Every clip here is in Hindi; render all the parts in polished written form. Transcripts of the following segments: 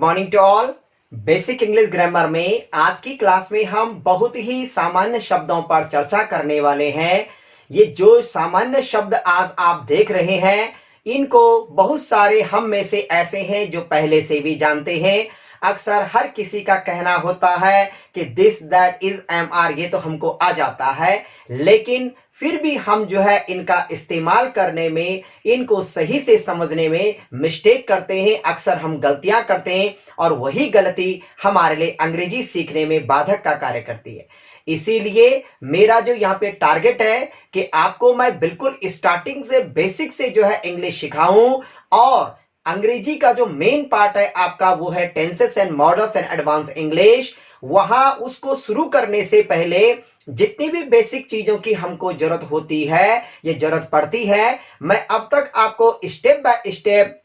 Morning to all. Basic English grammar में आज की क्लास में हम बहुत ही सामान्य शब्दों पर चर्चा करने वाले हैं। ये जो सामान्य शब्द आज आप देख रहे हैं, इनको बहुत सारे हम में से ऐसे हैं जो पहले से भी जानते हैं। अक्सर हर किसी का कहना होता है कि this that is am are, ये तो हमको आ जाता है, लेकिन फिर भी हम जो है इनका इस्तेमाल करने में, इनको सही से समझने में मिस्टेक करते हैं। अक्सर हम गलतियां करते हैं और वही गलती हमारे लिए अंग्रेजी सीखने में बाधक का कार्य करती है। इसीलिए मेरा जो यहाँ पे टारगेट है कि आपको मैं बिल्कुल स्टार्टिंग से बेसिक से जो है इंग्लिश सिखाऊं, और अंग्रेजी का जो मेन पार्ट है आपका वो है tenses and models and advance English. वहां उसको शुरू करने से पहले जितनी भी बेसिक चीजों की हमको जरूरत होती है, ये जरूरत पड़ती है, मैं अब तक आपको step by step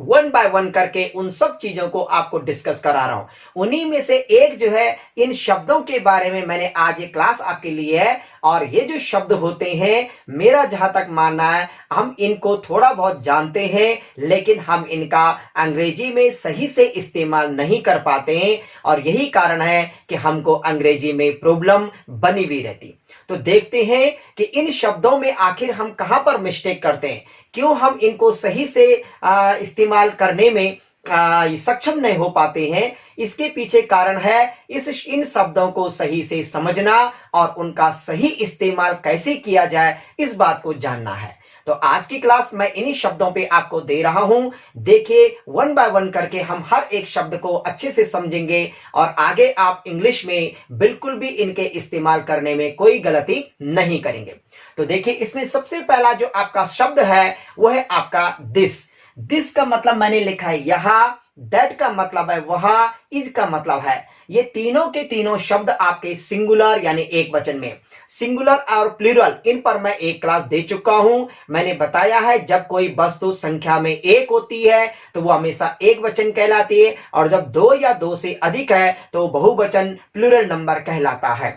one by one करके उन सब चीजों को आपको डिस्कस करा रहा हूं। उन्हीं में से एक जो है इन शब्दों के बारे में मैंने आज ये क्लास आपके लिए है। और ये जो शब्द होते हैं, मेरा जहां तक मानना है, हम इनको थोड़ा बहुत जानते हैं, लेकिन हम इनका अंग्रेजी में सही से इस्तेमाल नहीं कर पाते हैं, और यही कारण है कि हमको अंग्रेजी में प्रॉब्लम बनी हुई रहती। तो देखते हैं कि इन शब्दों में आखिर हम कहां पर मिस्टेक करते हैं, क्यों हम इनको सही से इस्तेमाल करने में सक्षम नहीं हो पाते हैं। इसके पीछे कारण है इन शब्दों को सही से समझना और उनका सही इस्तेमाल कैसे किया जाए, इस बात को जानना है। तो आज की क्लास मैं इन्हीं शब्दों पे आपको दे रहा हूं। देखिए, वन बाय वन करके हम हर एक शब्द को अच्छे से समझेंगे और आगे आप इंग्लिश में बिल्कुल भी इनके इस्तेमाल करने में कोई गलती नहीं करेंगे। तो देखिए, इसमें सबसे पहला जो आपका शब्द है वो है आपका दिस। दिस का मतलब मैंने लिखा है यहां, दैट का मतलब है वहां, इज का मतलब है। ये तीनों के तीनों शब्द आपके सिंगुलर यानी एक वचन में। सिंगुलर और प्लूरल, इन पर मैं एक क्लास दे चुका हूं। मैंने बताया है जब कोई वस्तु संख्या में एक होती है तो वो हमेशा एक वचन कहलाती है, और जब दो या दो से अधिक है तो बहुवचन प्लूरल नंबर कहलाता है।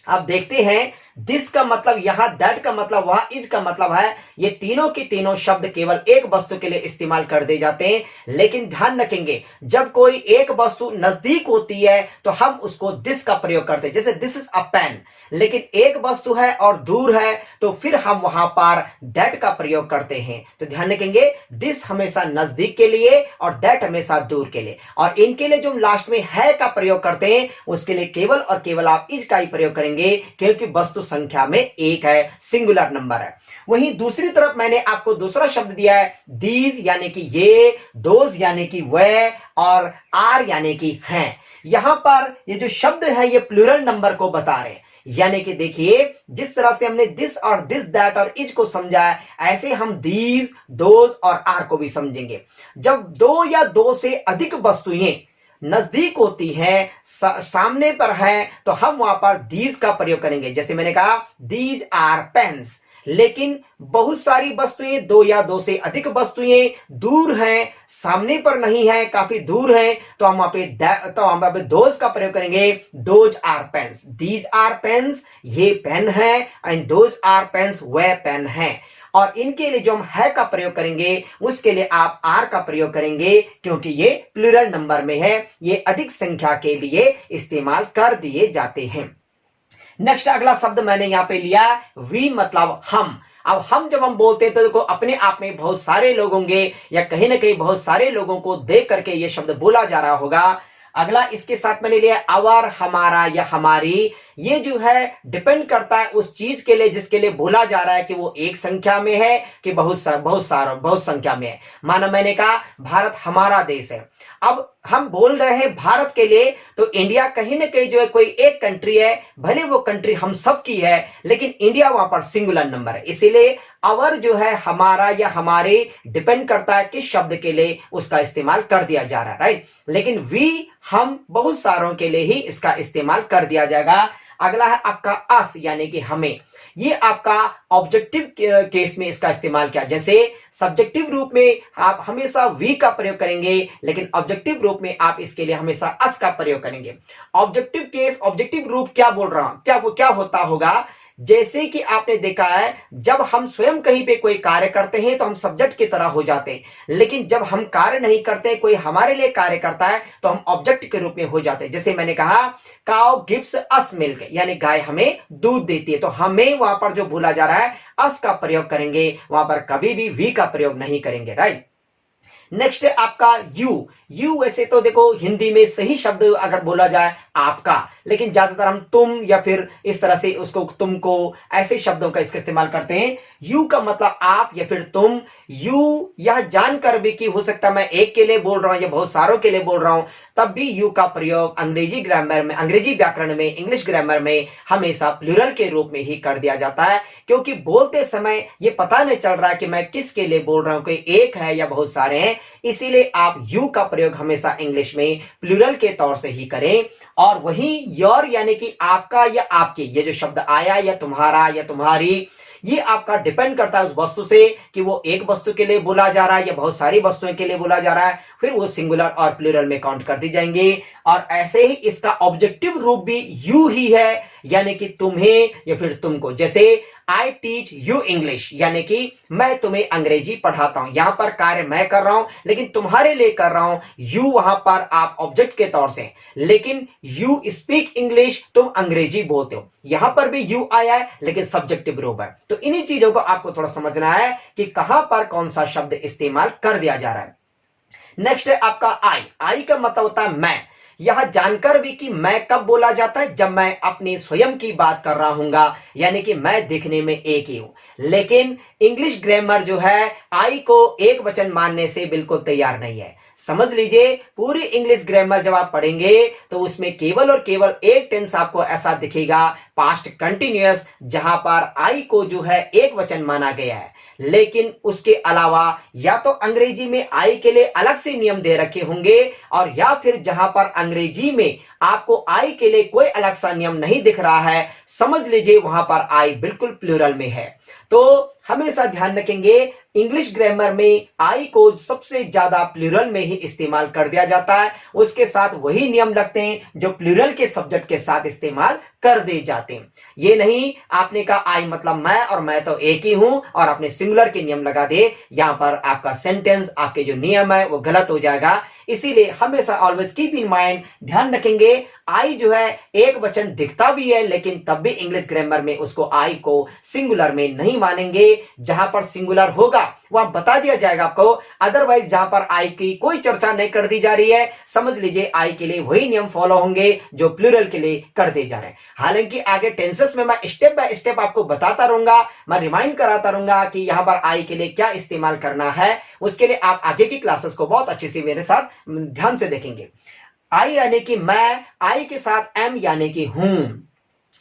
अब देखते हैं, दिस का मतलब यहां, दैट का मतलब वहां, इज का मतलब है, ये तीनों के तीनों शब्द केवल एक वस्तु के लिए इस्तेमाल कर दिए जाते हैं। लेकिन ध्यान रखेंगे, जब कोई एक वस्तु नजदीक होती है तो हम उसको दिस का प्रयोग करते हैं। जैसे दिस इज अ पेन, लेकिन एक वस्तु है और दूर है तो फिर हम वहां पर दैट का प्रयोग करते हैं। तो ध्यान रखेंगे, दिस हमेशा नजदीक के लिए और दैट हमेशा दूर के लिए। और इनके लिए जो हम लास्ट में है का प्रयोग करते हैं, उसके लिए केवल और केवल आप इज का ही प्रयोग करेंगे, क्योंकि वस्तु संख्या में एक है, सिंगुलर नंबर है। वहीं दूसरी तरफ मैंने आपको दूसरा शब्द दिया है दीज यानी कि ये, दोज यानी कि वह, और आर यानी कि हैं। यहां पर ये जो शब्द है ये प्लूरल नंबर को बता रहे हैं। यानी कि देखिए, जिस तरह से हमने दिस और दिस दैट और इज को समझा है, ऐसे हम दीज, दोज और आर को भी समझेंगे। जब दो या दो से अधिक वस्तुएं नजदीक होती हैं, सामने पर हैं, तो हम वहां पर दीज का प्रयोग करेंगे। जैसे मैंने कहा दीज आर पेन्स। लेकिन बहुत सारी वस्तुएं, दो या दो से अधिक वस्तुएं दूर हैं, सामने पर नहीं है, काफी दूर हैं, तो हम वहां पे दोज का प्रयोग करेंगे। Those are pens, these are pens, ये पेन है, एंड दोज आर पेन्स, वह पेन है। और इनके लिए जो हम है का प्रयोग करेंगे, उसके लिए आप आर का प्रयोग करेंगे, क्योंकि ये प्लूरल नंबर में है, ये अधिक संख्या के लिए इस्तेमाल कर दिए जाते हैं। नेक्स्ट अगला शब्द मैंने यहां पे लिया वी, मतलब हम। अब हम जब हम बोलते हैं तो देखो, अपने आप में बहुत सारे लोग होंगे या कहीं ना कहीं बहुत सारे लोगों को देख करके ये शब्द बोला जा रहा होगा। अगला इसके साथ मैंने लिया अवर, हमारा या हमारी। ये जो है डिपेंड करता है उस चीज के लिए जिसके लिए बोला जा रहा है, कि वो एक संख्या में है कि बहुत संख्या में है। माना मैंने कहा भारत हमारा देश है। अब हम बोल रहे हैं भारत के लिए, तो इंडिया कहीं ना कहीं जो है कोई एक कंट्री है, भले वो कंट्री हम सब की है, लेकिन इंडिया वहां पर सिंगुलर नंबर है। इसीलिए अवर जो है, हमारा या हमारे, डिपेंड करता है किस शब्द के लिए उसका इस्तेमाल कर दिया जा रहा है, राइट। लेकिन वी, हम, बहुत सारों के लिए ही इसका इस्तेमाल कर दिया जाएगा। अगला है आपका अस यानी कि हमें। ये आपका ऑब्जेक्टिव केस में इसका इस्तेमाल किया। जैसे सब्जेक्टिव रूप में आप हमेशा वी का प्रयोग करेंगे, लेकिन ऑब्जेक्टिव रूप में आप इसके लिए हमेशा अस का प्रयोग करेंगे। ऑब्जेक्टिव केस, ऑब्जेक्टिव रूप क्या बोल रहा हूं, क्या होता होगा, जैसे कि आपने देखा है, जब हम स्वयं कहीं पे कोई कार्य करते हैं तो हम सब्जेक्ट की तरह हो जाते हैं, लेकिन जब हम कार्य नहीं करते, कोई हमारे लिए कार्य करता है तो हम ऑब्जेक्ट के रूप में हो जाते हैं। जैसे मैंने कहा, काउ गिव्स अस मिल्क, यानी गाय हमें दूध देती है, तो हमें वहां पर जो बोला जा रहा है अस का प्रयोग करेंगे, वहां पर कभी भी वी का प्रयोग नहीं करेंगे, राइट। नेक्स्ट है आपका यू। यू वैसे तो देखो हिंदी में सही शब्द अगर बोला जाए आपका, लेकिन ज्यादातर हम तुम या फिर इस तरह से उसको तुमको ऐसे शब्दों का इसका इस्तेमाल करते हैं। यू का मतलब आप या फिर तुम। यू यह जानकर भी कि हो सकता है मैं एक के लिए बोल रहा हूं या बहुत सारों के लिए बोल रहा हूं, तब भी यू का प्रयोग अंग्रेजी ग्रामर में, अंग्रेजी व्याकरण में, इंग्लिश ग्रामर में हमेशा प्लूरल के रूप में ही कर दिया जाता है, क्योंकि बोलते समय ये पता नहीं चल रहा है कि मैं किसके लिए बोल रहा हूं, कोई एक है या बहुत सारे हैं। इसीलिए आप यू का प्रयोग हमेशा इंग्लिश में प्लूरल के तौर से ही करें। और वहीं योर यानी कि आपका या आपके, ये जो शब्द आया या तुम्हारा या तुम्हारी, ये आपका डिपेंड करता है उस वस्तु से कि वो एक वस्तु के लिए बोला जा रहा है या बहुत सारी वस्तुओं के लिए बोला जा रहा है, फिर वो सिंगुलर और प्लूरल में काउंट कर दी जाएंगे। और ऐसे ही इसका ऑब्जेक्टिव रूप भी यू ही है, यानी कि तुम्हें या फिर तुमको। जैसे आई टीच यू इंग्लिश, यानी कि मैं तुम्हें अंग्रेजी पढ़ाता हूं। यहां पर कार्य मैं कर रहा हूं लेकिन तुम्हारे लिए कर रहा हूं। यू वहां पर आप ऑब्जेक्ट के तौर से, लेकिन यू स्पीक इंग्लिश, तुम अंग्रेजी बोलते हो, यहां पर भी यू आया है लेकिन सब्जेक्टिव रूप है। तो इन्हीं चीजों को आपको थोड़ा समझना है कि कहां पर कौन सा शब्द इस्तेमाल कर दिया जा रहा है। नेक्स्ट है आपका आई। आई का मतलब होता है मैं। यह जानकर भी कि मैं कब बोला जाता है, जब मैं अपनी स्वयं की बात कर रहा हूंगा, यानी कि मैं दिखने में एक ही हूं। लेकिन इंग्लिश ग्रामर जो है आई को एक वचन मानने से बिल्कुल तैयार नहीं है। समझ लीजिए, पूरी इंग्लिश ग्रामर जब आप पढ़ेंगे तो उसमें केवल और केवल एक टेंस आपको ऐसा दिखेगा, पास्ट कंटिन्यूअस, जहां पर आई को जो है एक वचन माना गया है। लेकिन उसके अलावा या तो अंग्रेजी में आई के लिए अलग से नियम दे रखे होंगे, और या फिर जहां पर अंग्रेजी में आपको आई के लिए कोई अलग सा नियम नहीं दिख रहा है, समझ लीजिए वहां पर आई बिल्कुल प्लूरल में है। तो हमेशा ध्यान रखेंगे, इंग्लिश ग्रामर में आई को सबसे ज्यादा प्लूरल में ही इस्तेमाल कर दिया जाता है। उसके साथ वही नियम लगते हैं जो प्लूरल के सब्जेक्ट के साथ इस्तेमाल कर दिए जाते हैं। ये नहीं आपने कहा आई मतलब मैं और मैं तो एक ही हूं और आपने सिंगुलर के नियम लगा दे, यहां पर आपका सेंटेंस, आपके जो नियम है वो गलत हो जाएगा। इसीलिए हमेशा ऑलवेज कीप इन माइंड, ध्यान रखेंगे, आई जो है एक वचन दिखता भी है लेकिन तब भी इंग्लिश ग्रामर में उसको आई को सिंगुलर में नहीं मानेंगे। जहां पर सिंगुलर होगा वहां बता दिया जाएगा आपको, अदरवाइज जहां पर आई की कोई चर्चा नहीं कर दी जा रही है, समझ लीजिए आई के लिए वही नियम फॉलो होंगे जो प्लूरल के लिए कर दिए जा रहे हैं। हालांकि आगे टेंसेस में मैं स्टेप बाय स्टेप आपको बताता रहूंगा, मैं रिमाइंड कराता रहूंगा कि यहां पर आई के लिए क्या इस्तेमाल करना है। उसके लिए आप आगे की क्लासेस को बहुत अच्छे से मेरे साथ ध्यान से देखेंगे। आई यानी कि मैं, आई के साथ एम यानी कि हूं।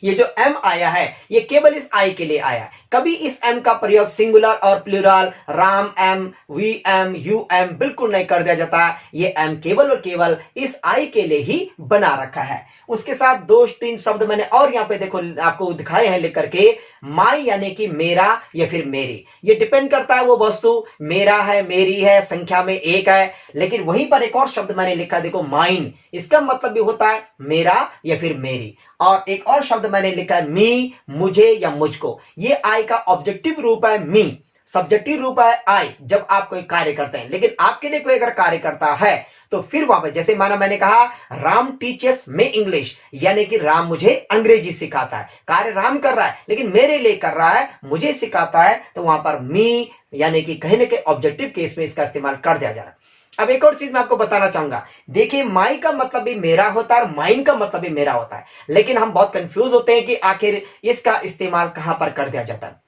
ये जो एम आया है ये केवल इस आई के लिए आया है। कभी इस एम का प्रयोग सिंगुलर और plural, Ram am, we am, you am बिल्कुल नहीं कर दिया जाता। ये एम केवल और केवल इस आई के लिए ही बना रखा है। उसके साथ दो तीन शब्द मैंने और यहां पे देखो आपको दिखाए हैं लिख करके, माई यानी कि मेरा या फिर मेरी। ये डिपेंड करता है वो वस्तु मेरा है, मेरी है, संख्या में एक है। लेकिन वहीं पर एक और शब्द मैंने लिखा देखो माइन, इसका मतलब भी होता है मेरा या फिर मेरी। और एक और शब्द मैंने लिखा है मी, मुझे या मुझको। ये आई का ऑब्जेक्टिव रूप है मी, सब्जेक्टिव रूप है आई जब आप कोई कार्य करते हैं। लेकिन आपके लिए कोई अगर कार्य करता है तो फिर वापस, जैसे माना मैंने कहा राम टीचर्स में इंग्लिश, यानी कि राम मुझे अंग्रेजी सिखाता है। कार्य राम कर रहा है लेकिन मेरे लिए कर रहा है, मुझे सिखाता है, तो वहां पर मी यानी कि कहीं ना कहीं ऑब्जेक्टिव केस में इसका इस्तेमाल कर दिया जा रहा है। अब एक और चीज मैं आपको बताना चाहूंगा, देखिए माई का मतलब भी मेरा होता है और माइन का मतलब भी मेरा होता है, लेकिन हम बहुत कंफ्यूज होते हैं कि आखिर इसका इस्तेमाल कहां पर कर दिया जाता है।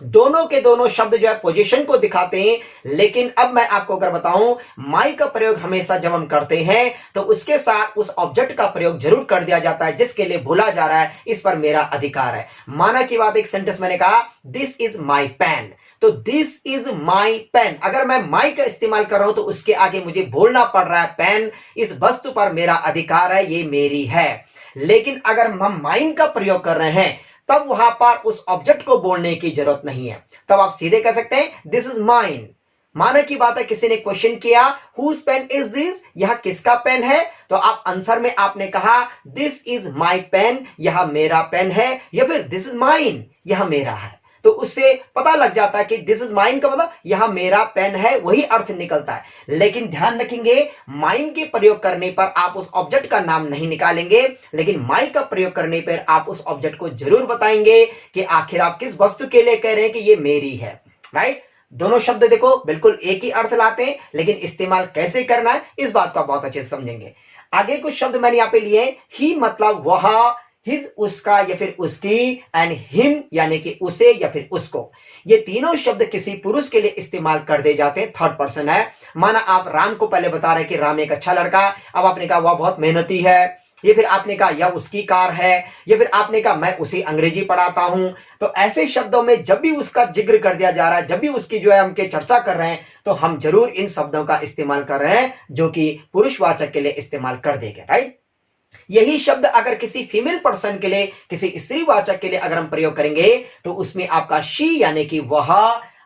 दोनों के दोनों शब्द जो है पोजीशन को दिखाते हैं, लेकिन अब मैं आपको अगर बताऊं, माई का प्रयोग हमेशा जब हम करते हैं तो उसके साथ उस ऑब्जेक्ट का प्रयोग जरूर कर दिया जाता है जिसके लिए बोला जा रहा है इस पर मेरा अधिकार है। माना की बात, एक सेंटेंस मैंने कहा दिस इज माई पेन, तो दिस इज माई पेन, अगर मैं माई का इस्तेमाल कर रहा हूं तो उसके आगे मुझे बोलना पड़ रहा है पेन, इस वस्तु पर मेरा अधिकार है, ये मेरी है। लेकिन अगर हम माइन का प्रयोग कर रहे हैं तब वहां पर उस ऑब्जेक्ट को बोलने की जरूरत नहीं है, तब आप सीधे कह सकते हैं दिस इज माइन, माना की बात है किसी ने क्वेश्चन किया हुज पेन इज दिस, यह किसका पेन है, तो आप आंसर में आपने कहा दिस इज माई पेन, यह मेरा पेन है, या फिर दिस इज माइन, यह मेरा है। तो उससे पता लग जाता है कि दिस इज माइन का मतलब यह मेरा पेन है, वही अर्थ निकलता है। लेकिन ध्यान रखेंगे माइन के प्रयोग करने पर आप उस ऑब्जेक्ट का नाम नहीं निकालेंगे, लेकिन माई का प्रयोग करने पर आप उस ऑब्जेक्ट को जरूर बताएंगे कि आखिर आप किस वस्तु के लिए कह रहे हैं कि ये मेरी है। राइट, दोनों शब्द देखो बिल्कुल एक ही अर्थ लाते हैं, लेकिन इस्तेमाल कैसे करना है इस बात को आप बहुत अच्छे से समझेंगे। आगे कुछ शब्द मैंने यहां पे लिए, ही मतलब वह, हिज उसका या फिर उसकी, एंड हिम यानी कि उसे या फिर उसको। ये तीनों शब्द किसी पुरुष के लिए इस्तेमाल कर दे जाते हैं, थर्ड पर्सन है। माना आप राम को पहले बता रहे कि राम एक अच्छा लड़का, अब आपने कहा वह बहुत मेहनती है, या फिर आपने कहा यह उसकी कार है, या फिर आपने कहा मैं उसे अंग्रेजी पढ़ाता हूं। तो ऐसे शब्दों में जब भी उसका जिक्र कर दिया जा रहा है, जब भी उसकी जो है हम चर्चा कर रहे हैं, तो हम जरूर इन शब्दों का इस्तेमाल कर रहे हैं जो कि पुरुषवाचक के लिए इस्तेमाल कर देंगे। राइट, यही शब्द अगर किसी फीमेल पर्सन के लिए, किसी स्त्रीवाचक के लिए अगर हम प्रयोग करेंगे, तो उसमें आपका शी यानी कि वह,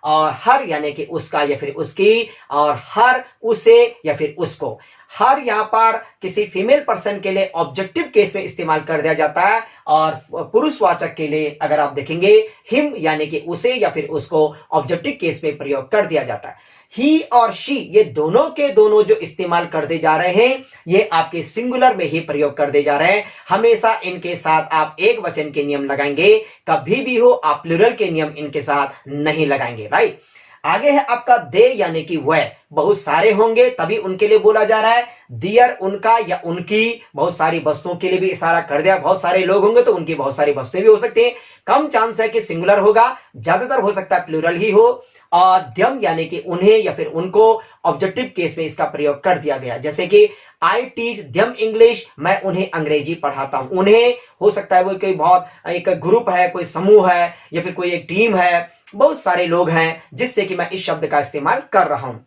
और हर यानी कि उसका या फिर उसकी, और हर उसे या फिर उसको। हर यहां पर किसी फीमेल पर्सन के लिए ऑब्जेक्टिव केस में इस्तेमाल कर दिया जाता है, और पुरुषवाचक के लिए अगर आप देखेंगे हिम यानी कि उसे या फिर उसको ऑब्जेक्टिव केस में प्रयोग कर दिया जाता है। ही और शी ये दोनों के दोनों जो इस्तेमाल कर दे जा रहे हैं, ये आपके सिंगुलर में ही प्रयोग कर दे जा रहे हैं। हमेशा इनके साथ आप एक वचन के नियम लगाएंगे, कभी भी हो आप प्लूरल के नियम इनके साथ नहीं लगाएंगे। राइट, आगे है आपका दे यानी कि वह, बहुत सारे होंगे तभी उनके लिए बोला जा रहा है। दियर उनका या उनकी, बहुत सारी वस्तुओं के लिए भी इशारा कर दिया, बहुत सारे लोग होंगे तो उनकी बहुत सारी वस्तुएं भी हो सकती हैं। कम चांस है कि सिंगुलर होगा, ज्यादातर हो सकता है प्लूरल ही हो। और द्यम यानी कि उन्हें या फिर उनको, ऑब्जेक्टिव केस में इसका प्रयोग कर दिया गया, जैसे कि आई टीच द्यम इंग्लिश, मैं उन्हें अंग्रेजी पढ़ाता हूं। उन्हें हो सकता है वो कोई बहुत एक ग्रुप है, कोई समूह है, या फिर कोई एक टीम है, बहुत सारे लोग हैं जिससे कि मैं इस शब्द का इस्तेमाल कर रहा हूं।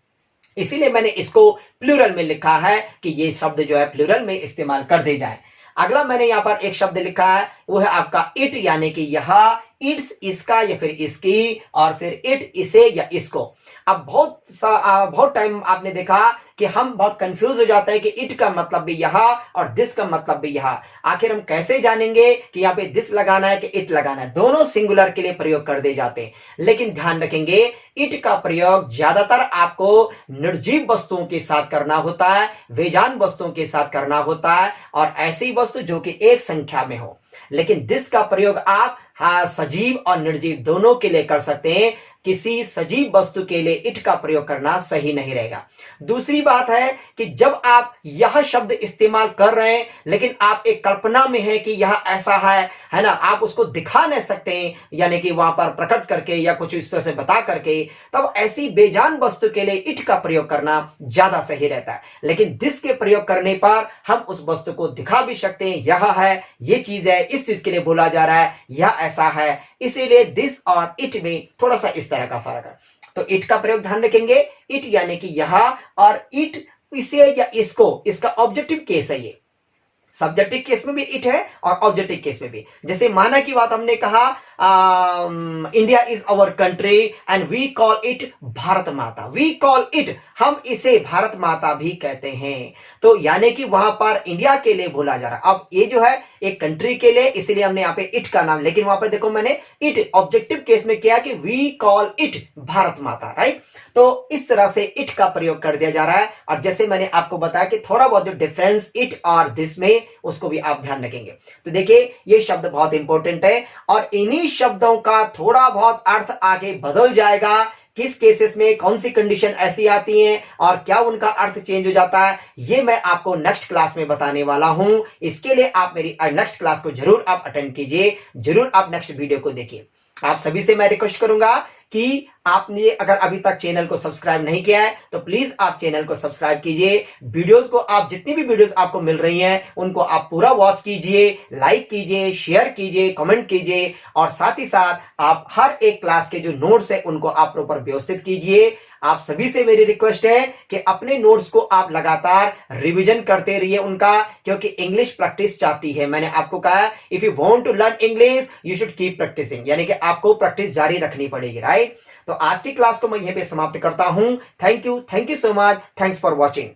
इसीलिए मैंने इसको प्लूरल में लिखा है कि ये शब्द जो है प्लूरल में इस्तेमाल कर दे जाए। अगला मैंने यहां पर एक शब्द लिखा है, वो है आपका इट यानी कि यह, इट्स इसका या फिर इसकी, और फिर इट इसे या इसको। अब बहुत टाइम आपने देखा कि हम बहुत कंफ्यूज हो जाते हैं कि इट का मतलब भी यह और दिस का मतलब भी यह। आखिर हम कैसे जानेंगे कि यहाँ पे दिस लगाना है कि इट लगाना है? दोनों सिंगुलर के लिए प्रयोग कर दे जाते हैं, लेकिन ध्यान रखेंगे इट का प्रयोग ज्यादातर आपको निर्जीव वस्तुओं के साथ करना होता है, बेजान वस्तुओं के साथ करना होता है, और ऐसी वस्तु जो कि एक संख्या में हो। लेकिन दिस का प्रयोग आप सजीव और निर्जीव दोनों के लिए कर सकते हैं। किसी सजीव वस्तु के लिए इट का प्रयोग करना सही नहीं रहेगा। दूसरी बात है कि जब आप यह शब्द इस्तेमाल कर रहे हैं, लेकिन आप एक कल्पना में है कि यह ऐसा है ना, आप उसको दिखा नहीं सकते हैं, यानी कि वहां पर प्रकट करके या कुछ इस तरह से बता करके, तब ऐसी बेजान वस्तु के लिए इट का प्रयोग करना ज्यादा सही रहता है। लेकिन दिस के प्रयोग करने पर हम उस वस्तु को दिखा भी सकते हैं, यह है, ये चीज है, इस चीज के लिए बोला जा रहा है, यह ऐसा है। इसीलिए दिस और इट में थोड़ा सा इस तरह का फर्क है। तो इट का प्रयोग ध्यान रखेंगे, इट यानी कि यह, और इट इसे या इसको, इसका ऑब्जेक्टिव केस है। ये सब्जेक्टिव केस में भी इट है और ऑब्जेक्टिव केस में भी। जैसे माना की बात हमने कहा, India is our country and we call it Bharat Mata. We call it, हम इसे भारत माता भी कहते हैं। तो यानी कि वहां पर इंडिया के लिए बोला जा रहा है। अब ये जो है एक कंट्री के लिए, इसीलिए हमने यहाँ पे इट का नाम, लेकिन वहां पे देखो मैंने इट ऑब्जेक्टिव केस में किया कि वी कॉल इट भारत माता। राइट, तो इस तरह से इट का प्रयोग कर दिया जा रहा है। और जैसे मैंने आपको बताया कि थोड़ा बहुत जो डिफरेंस इट और दिस में, उसको भी आप ध्यान रखेंगे। तो देखिए ये शब्द बहुत इंपॉर्टेंट है, और इन्हीं शब्दों का थोड़ा बहुत अर्थ आगे बदल जाएगा। किस केसेस में कौन सी कंडीशन ऐसी आती है और क्या उनका अर्थ चेंज हो जाता है, ये मैं आपको नेक्स्ट क्लास में बताने वाला हूं। इसके लिए आप मेरी नेक्स्ट क्लास को जरूर आप अटेंड कीजिए, जरूर आप नेक्स्ट वीडियो को देखिए। आप सभी से मैं रिक्वेस्ट करूंगा कि आपने अगर अभी तक चैनल को सब्सक्राइब नहीं किया है तो प्लीज आप चैनल को सब्सक्राइब कीजिए। वीडियोस को आप जितनी भी वीडियोस आपको मिल रही हैं उनको आप पूरा वॉच कीजिए, लाइक कीजिए, शेयर कीजिए, कमेंट कीजिए, और साथ ही साथ आप हर एक क्लास के जो नोट्स है उनको आप प्रॉपर व्यवस्थित कीजिए। आप सभी से मेरी रिक्वेस्ट है कि अपने नोट्स को आप लगातार रिवीजन करते रहिए उनका, क्योंकि इंग्लिश प्रैक्टिस चाहती है। मैंने आपको कहा if you want to learn English you should keep practising, यानी कि आपको प्रैक्टिस जारी रखनी पड़ेगी, राइट। तो आज की क्लास को मैं यहीं पे समाप्त करता हूं। Thank you so much, thanks for watching.